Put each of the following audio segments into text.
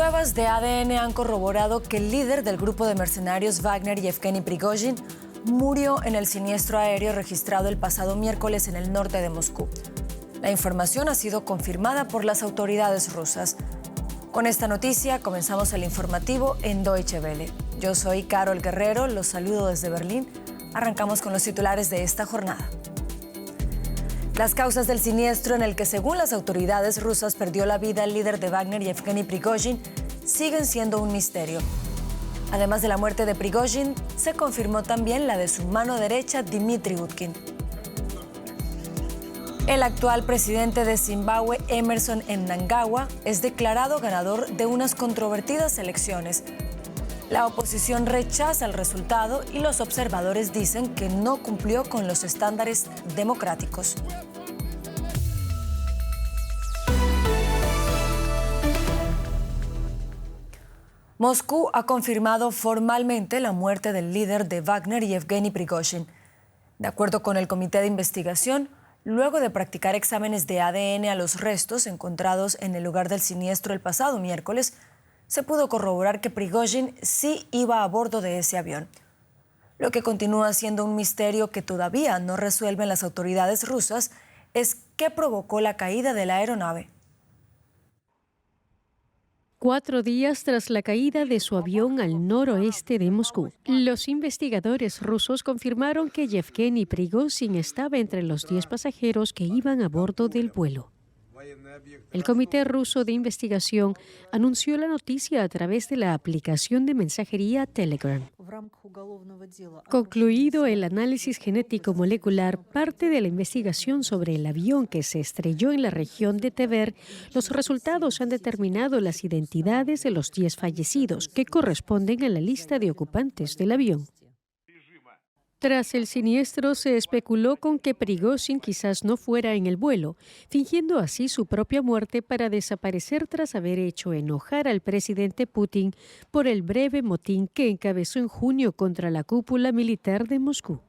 Pruebas de ADN han corroborado que el líder del grupo de mercenarios Wagner, Yevgeny Prigozhin, murió en el siniestro aéreo registrado el pasado miércoles en el norte de Moscú. La información ha sido confirmada por las autoridades rusas. Con esta noticia comenzamos el informativo en Deutsche Welle. Yo soy Carol Guerrero, los saludo desde Berlín. Arrancamos con los titulares de esta jornada. Las causas del siniestro en el que, según las autoridades rusas, perdió la vida el líder de Wagner, Yevgeny Prigozhin, siguen siendo un misterio. Además de la muerte de Prigozhin, se confirmó también la de su mano derecha, Dmitry Utkin. El actual presidente de Zimbabue, Emmerson Mnangagwa, es declarado ganador de unas controvertidas elecciones. La oposición rechaza el resultado y los observadores dicen que no cumplió con los estándares democráticos. Moscú ha confirmado formalmente la muerte del líder de Wagner, Yevgeny Prigozhin. De acuerdo con el comité de investigación, luego de practicar exámenes de ADN a los restos encontrados en el lugar del siniestro el pasado miércoles, se pudo corroborar que Prigozhin sí iba a bordo de ese avión. Lo que continúa siendo un misterio que todavía no resuelven las autoridades rusas es qué provocó la caída de la aeronave. 4 días tras la caída de su avión al noroeste de Moscú, los investigadores rusos confirmaron que Yevgeny Prigozhin estaba entre los 10 pasajeros que iban a bordo del vuelo. El Comité Ruso de Investigación anunció la noticia a través de la aplicación de mensajería Telegram. Concluido el análisis genético molecular, parte de la investigación sobre el avión que se estrelló en la región de Tver, los resultados han determinado las identidades de los 10 fallecidos, que corresponden a la lista de ocupantes del avión. Tras el siniestro, se especuló con que Prigozhin quizás no fuera en el vuelo, fingiendo así su propia muerte para desaparecer tras haber hecho enojar al presidente Putin por el breve motín que encabezó en junio contra la cúpula militar de Moscú.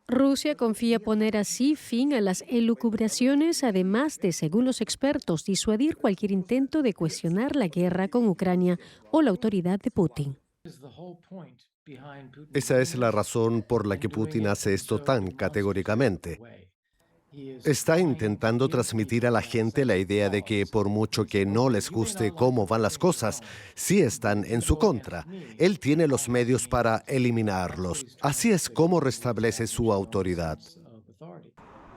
Rusia confía poner así fin a las elucubraciones, además de, según los expertos, disuadir cualquier intento de cuestionar la guerra con Ucrania o la autoridad de Putin. Esa es la razón por la que Putin hace esto tan categóricamente. Está intentando transmitir a la gente la idea de que, por mucho que no les guste cómo van las cosas, sí están en su contra. Él tiene los medios para eliminarlos. Así es como restablece su autoridad.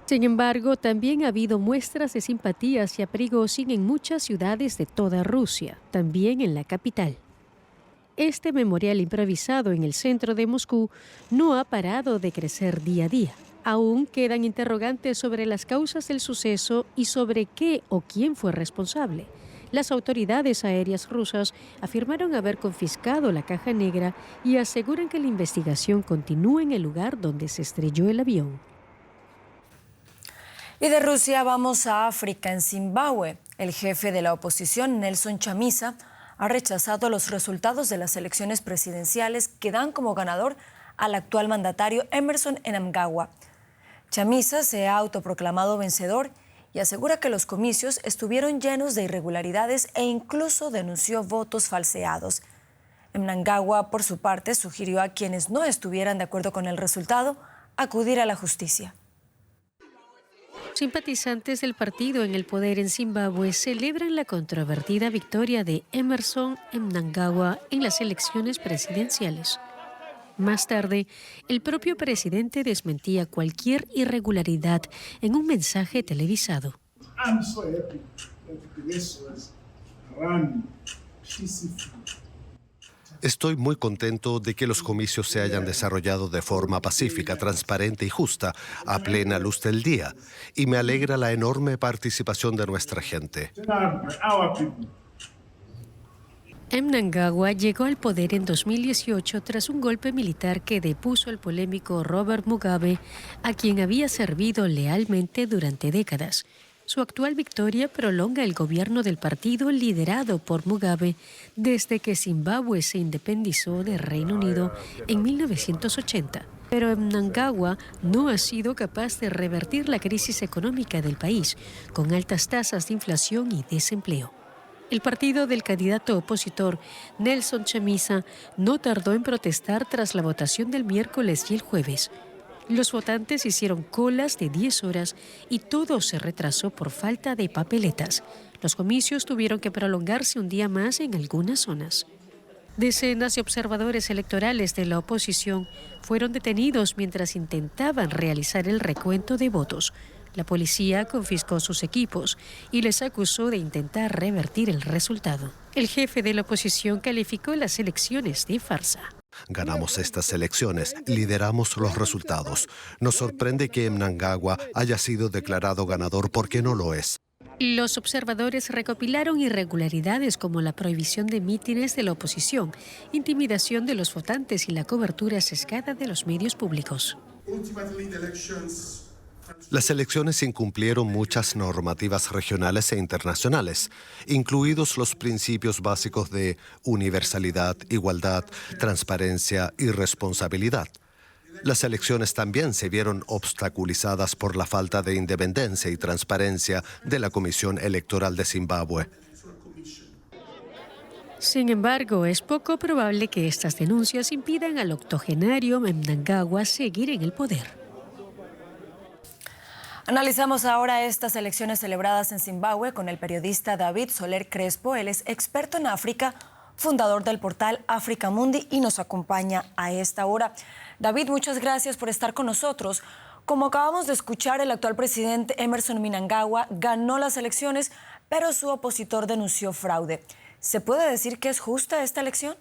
Sin embargo, también ha habido muestras de simpatía hacia Prigozhin en muchas ciudades de toda Rusia, también en la capital. Este memorial improvisado en el centro de Moscú no ha parado de crecer día a día. Aún quedan interrogantes sobre las causas del suceso y sobre qué o quién fue responsable. Las autoridades aéreas rusas afirmaron haber confiscado la caja negra y aseguran que la investigación continúa en el lugar donde se estrelló el avión. Y de Rusia vamos a África. En Zimbabue, el jefe de la oposición, Nelson Chamisa, ha rechazado los resultados de las elecciones presidenciales que dan como ganador al actual mandatario Emmerson Mnangagwa. Chamisa se ha autoproclamado vencedor y asegura que los comicios estuvieron llenos de irregularidades e incluso denunció votos falseados. Mnangagwa, por su parte, sugirió a quienes no estuvieran de acuerdo con el resultado acudir a la justicia. Simpatizantes del partido en el poder en Zimbabue celebran la controvertida victoria de Emmerson Mnangagwa en las elecciones presidenciales. Más tarde, el propio presidente desmentía cualquier irregularidad en un mensaje televisado. Estoy muy contento de que los comicios se hayan desarrollado de forma pacífica, transparente y justa, a plena luz del día, y me alegra la enorme participación de nuestra gente. Mnangagwa llegó al poder en 2018 tras un golpe militar que depuso al polémico Robert Mugabe, a quien había servido lealmente durante décadas. Su actual victoria prolonga el gobierno del partido liderado por Mugabe desde que Zimbabue se independizó del Reino Unido en 1980. Pero Mnangagwa no ha sido capaz de revertir la crisis económica del país, con altas tasas de inflación y desempleo. El partido del candidato opositor, Nelson Chamisa, no tardó en protestar tras la votación del miércoles y el jueves. Los votantes hicieron colas de 10 horas y todo se retrasó por falta de papeletas. Los comicios tuvieron que prolongarse un día más en algunas zonas. Decenas de observadores electorales de la oposición fueron detenidos mientras intentaban realizar el recuento de votos. La policía confiscó sus equipos y les acusó de intentar revertir el resultado. El jefe de la oposición calificó las elecciones de farsa. Ganamos estas elecciones, lideramos los resultados. Nos sorprende que Mnangagwa haya sido declarado ganador porque no lo es. Los observadores recopilaron irregularidades como la prohibición de mítines de la oposición, intimidación de los votantes y la cobertura sesgada de los medios públicos. Las elecciones incumplieron muchas normativas regionales e internacionales, incluidos los principios básicos de universalidad, igualdad, transparencia y responsabilidad. Las elecciones también se vieron obstaculizadas por la falta de independencia y transparencia de la Comisión Electoral de Zimbabue. Sin embargo, es poco probable que estas denuncias impidan al octogenario Mnangagwa seguir en el poder. Analizamos ahora estas elecciones celebradas en Zimbabue con el periodista David Soler Crespo. Él es experto en África, fundador del portal Africa Mundi y nos acompaña a esta hora. David, muchas gracias por estar con nosotros. Como acabamos de escuchar, el actual presidente Emmerson Mnangagwa ganó las elecciones, pero su opositor denunció fraude. ¿Se puede decir que es justa esta elección?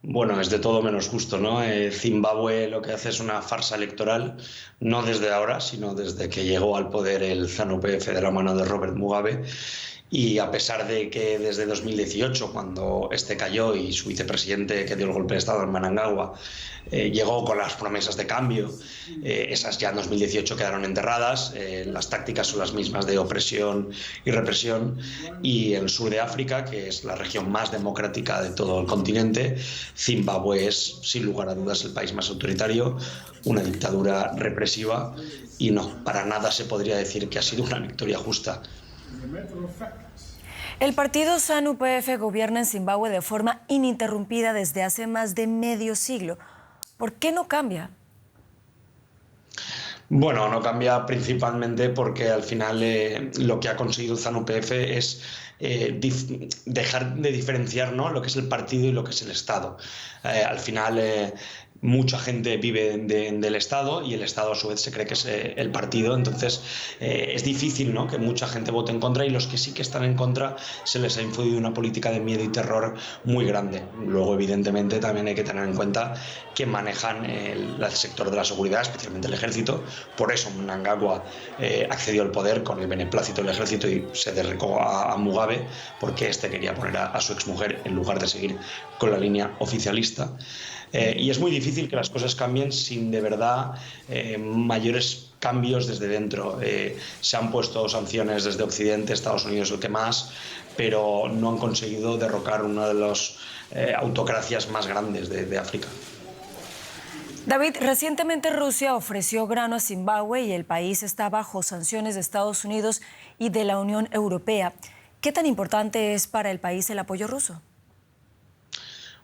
Bueno, es de todo menos justo, ¿no? Zimbabue lo que hace es una farsa electoral, no desde ahora, sino desde que llegó al poder el ZANU-PF de la mano de Robert Mugabe. Y a pesar de que desde 2018, cuando este cayó y su vicepresidente que dio el golpe de Estado en Mnangagwa llegó con las promesas de cambio, esas ya en 2018 quedaron enterradas, las tácticas son las mismas de opresión y represión, y en el sur de África, que es la región más democrática de todo el continente, Zimbabue es, sin lugar a dudas, el país más autoritario, una dictadura represiva, y no, para nada se podría decir que ha sido una victoria justa. El partido ZANU-PF gobierna en Zimbabue de forma ininterrumpida desde hace más de medio siglo. ¿Por qué no cambia? Bueno, no cambia principalmente porque al final lo que ha conseguido el ZANU-PF es dejar de diferenciar, ¿no?, lo que es el partido y lo que es el Estado. Al final mucha gente vive del Estado y el Estado a su vez se cree que es el partido, entonces es difícil, ¿no?, que mucha gente vote en contra, y los que sí que están en contra se les ha infundido una política de miedo y terror muy grande. Luego, evidentemente, también hay que tener en cuenta que manejan el sector de la seguridad, especialmente el ejército. Por eso Mnangagwa accedió al poder con el beneplácito del ejército y se derrocó a Mugabe, porque este quería poner a su exmujer en lugar de seguir con la línea oficialista. Y es muy difícil que las cosas cambien sin de verdad mayores cambios desde dentro. Se han puesto sanciones desde Occidente, Estados Unidos el que más, pero no han conseguido derrocar una de las autocracias más grandes de África. David, recientemente Rusia ofreció grano a Zimbabue y el país está bajo sanciones de Estados Unidos y de la Unión Europea. ¿Qué tan importante es para el país el apoyo ruso?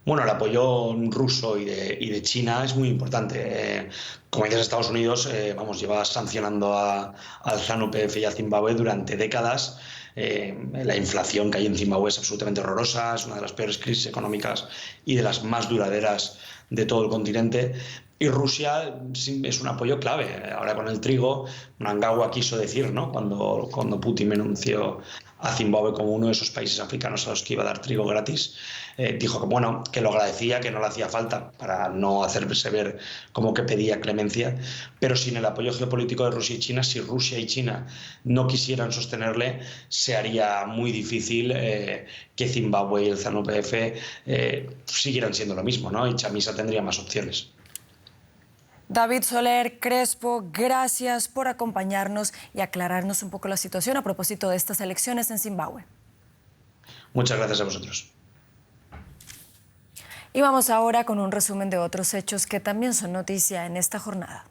Bueno, el apoyo ruso y de China es muy importante. Como dices, Estados Unidos lleva sancionando al ZANU-PF y a Zimbabue durante décadas. La inflación que hay en Zimbabue es absolutamente horrorosa, es una de las peores crisis económicas y de las más duraderas de todo el continente. Y Rusia es un apoyo clave. Ahora con el trigo, Mnangagwa quiso decir, ¿no?, cuando Putin anunció a Zimbabue como uno de esos países africanos a los que iba a dar trigo gratis, dijo que bueno, que lo agradecía, que no le hacía falta para no hacerse ver como que pedía clemencia, pero sin el apoyo geopolítico de Rusia y China, si Rusia y China no quisieran sostenerle, se haría muy difícil que Zimbabue y el ZANU-PF siguieran siendo lo mismo, ¿no? Y Chamisa tendría más opciones. David Soler Crespo, gracias por acompañarnos y aclararnos un poco la situación a propósito de estas elecciones en Zimbabue. Muchas gracias a vosotros. Y vamos ahora con un resumen de otros hechos que también son noticia en esta jornada.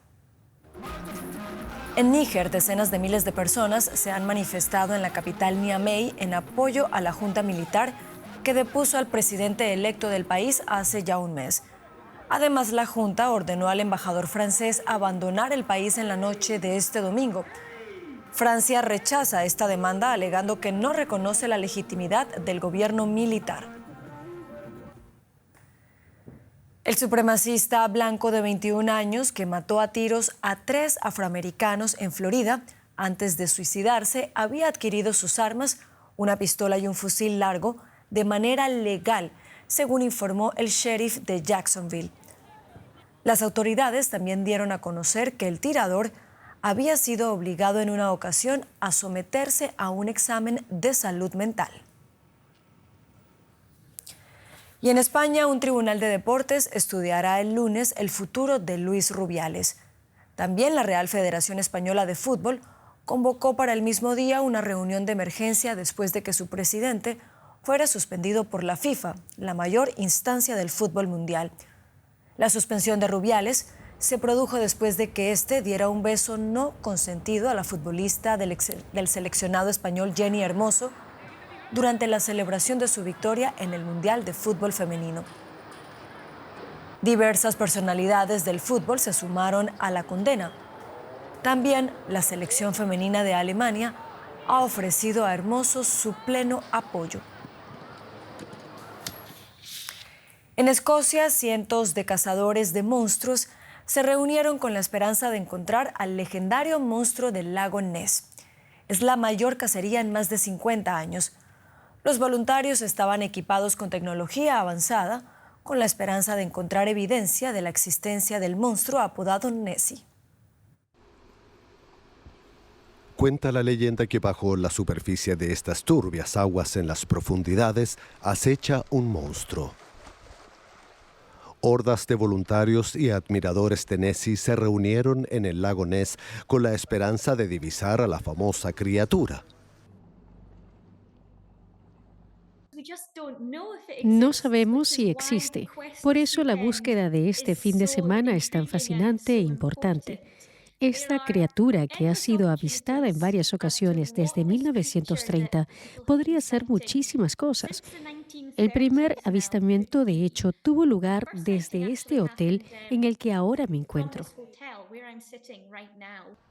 En Níger, decenas de miles de personas se han manifestado en la capital Niamey en apoyo a la junta militar que depuso al presidente electo del país hace ya un mes. Además, la junta ordenó al embajador francés abandonar el país en la noche de este domingo. Francia rechaza esta demanda alegando que no reconoce la legitimidad del gobierno militar. El supremacista blanco de 21 años que mató a tiros a 3 afroamericanos en Florida antes de suicidarse había adquirido sus armas, una pistola y un fusil largo, de manera legal, según informó el sheriff de Jacksonville. Las autoridades también dieron a conocer que el tirador había sido obligado en una ocasión a someterse a un examen de salud mental. Y en España, un tribunal de deportes estudiará el lunes el futuro de Luis Rubiales. También la Real Federación Española de Fútbol convocó para el mismo día una reunión de emergencia después de que su presidente fuera suspendido por la FIFA, la mayor instancia del fútbol mundial. La suspensión de Rubiales se produjo después de que éste diera un beso no consentido a la futbolista del seleccionado español Jenny Hermoso durante la celebración de su victoria en el Mundial de Fútbol Femenino. Diversas personalidades del fútbol se sumaron a la condena. También la selección femenina de Alemania ha ofrecido a Hermoso su pleno apoyo. En Escocia, cientos de cazadores de monstruos se reunieron con la esperanza de encontrar al legendario monstruo del lago Ness. Es la mayor cacería en más de 50 años. Los voluntarios estaban equipados con tecnología avanzada, con la esperanza de encontrar evidencia de la existencia del monstruo apodado Nessie. Cuenta la leyenda que bajo la superficie de estas turbias aguas en las profundidades acecha un monstruo. Hordas de voluntarios y admiradores de Nessie se reunieron en el lago Ness con la esperanza de divisar a la famosa criatura. No sabemos si existe. Por eso la búsqueda de este fin de semana es tan fascinante e importante. Esta criatura, que ha sido avistada en varias ocasiones desde 1930, podría ser muchísimas cosas. El primer avistamiento, de hecho, tuvo lugar desde este hotel en el que ahora me encuentro.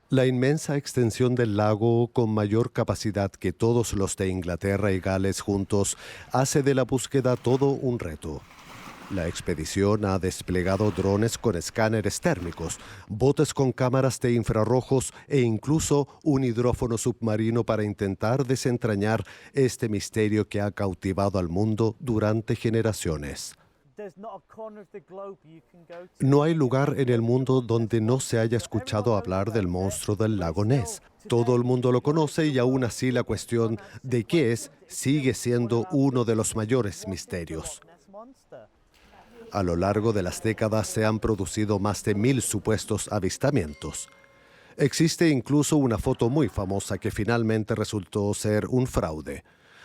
La inmensa extensión del lago, con mayor capacidad que todos los de Inglaterra y Gales juntos, hace de la búsqueda todo un reto. La expedición ha desplegado drones con escáneres térmicos, botes con cámaras de infrarrojos e incluso un hidrófono submarino para intentar desentrañar este misterio que ha cautivado al mundo durante generaciones. No hay lugar en el mundo donde no se haya escuchado hablar del monstruo del lago Ness. Todo el mundo lo conoce y aún así la cuestión de qué es sigue siendo uno de los mayores misterios. A lo largo de las décadas se han producido más de 1000 supuestos avistamientos. Existe incluso una foto muy famosa que finalmente resultó ser un fraude.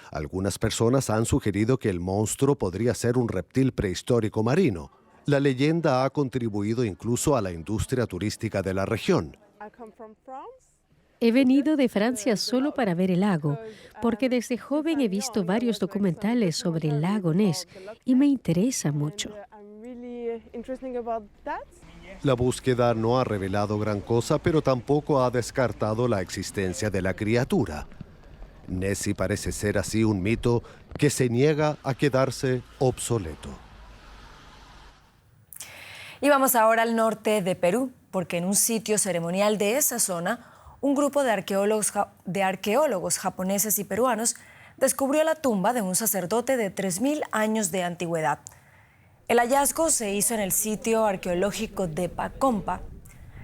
Algunas personas han sugerido que el monstruo podría ser un reptil prehistórico marino. La leyenda ha contribuido incluso a la industria turística de la región. He venido de Francia solo para ver el lago, porque desde joven he visto varios documentales sobre el lago Ness y me interesa mucho. La búsqueda no ha revelado gran cosa, pero tampoco ha descartado la existencia de la criatura. Nessie parece ser así un mito que se niega a quedarse obsoleto. Y vamos ahora al norte de Perú, porque en un sitio ceremonial de esa zona, un grupo de arqueólogos japoneses y peruanos descubrió la tumba de un sacerdote de 3000 años de antigüedad. El hallazgo se hizo en el sitio arqueológico de Pacompa.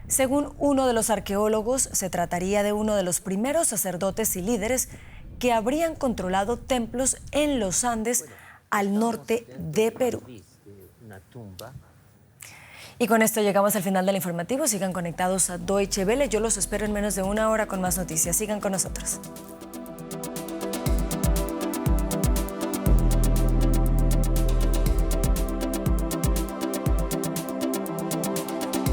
Según uno de los arqueólogos, se trataría de uno de los primeros sacerdotes y líderes que habrían controlado templos en los Andes al norte de Perú. Y con esto llegamos al final del informativo. Sigan conectados a Deutsche Welle. Yo los espero en menos de una hora con más noticias. Sigan con nosotros.